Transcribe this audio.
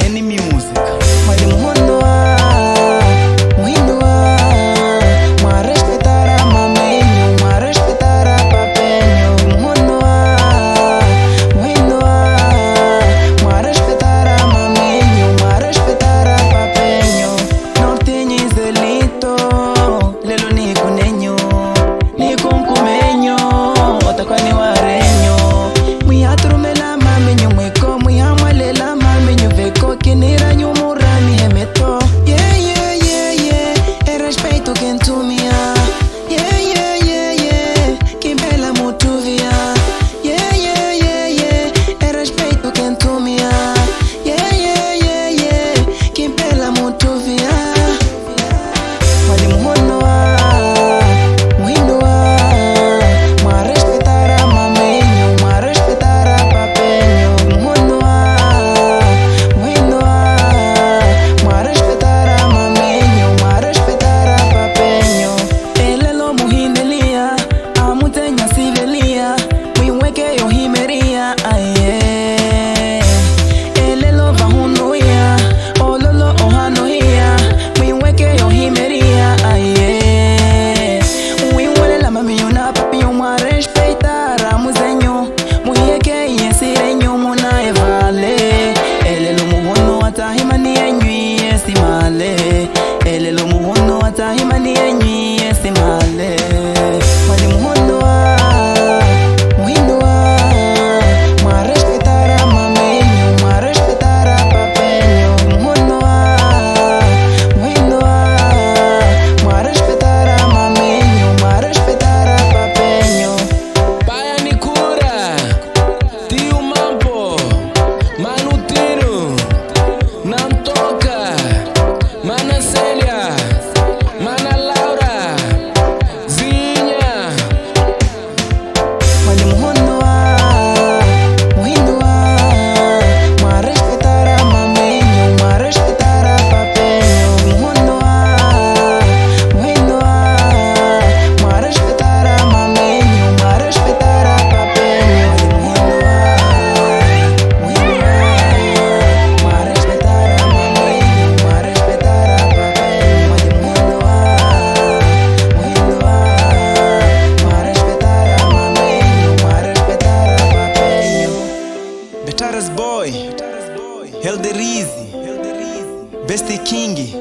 Henny Music. Mwalimu Hondoa, Muhindoa, mwa respetara mamenyo, mwa respetara papenyo. Hondoa, Muhindoa, mwa respetara mamenyo, mwa respetara papenyo. Norteño Iselito, lelo ni kunenyo, ni kunkumenyo, otakwani warenyo. Mwihaturumela mamenyo mweko, mwihamwalela mamenyo veko, kinira nyumurani hemeto. Yeah, yeah, yeah, yeah, respeito quien tumia. Yeah, yeah, yeah, yeah, kimpela mutuvia. Yeah, yeah, yeah, yeah, respeito quien tumia. Yeah, yeah, yeah, yeah, kimpela mutuvia. Mwalimu Hondoa, Muhindoa, mwa respetara mamenyo, mwa respetara papenyo. Hondoa, Muhindoa, mwa respetara mamenyo, mwa respetara papenyo. Elelo muhindelia, amutenya sivelia, mwiweke yo himeria, aye. Elelo vahunuia, ololo ohanoia, mwiweke yo himeria, aye. Mwiwelela mamenyo na papiyo, mwa respetara muzenyo, mwieke yesirenyo muna evale. Elelo muhono atahimani enywi esimale. Elelo muhono atahimani enywi esimale. Mwalimu Hondoa, Muhindoa, mwa respetara mamenyo, mwa respetara papenyo. Hondoa, Muhindoa, mwa respetara mamenyo, mwa respetara papenyo. Paya Nikura, Tio Mampo, Manu Tiro, Namtoka, Mana Celia, Mana Laura, Zinha. Mwalimu Hondoa, Muhindoa, mwa respetara mamenyo, mwa respetara papenyo. Hondoa, Muhindoa, mwa respetara mamenyo, mwa respetara papenyo. Hondoa, Muhindoa, mwa respetara mamenyo, mwa respetara papenyo. Hondoa, Muhindoa, mwa respetara mamenyo, mwa respetara papenyo. Betaras Boy, Helderizi, Besti Kingi.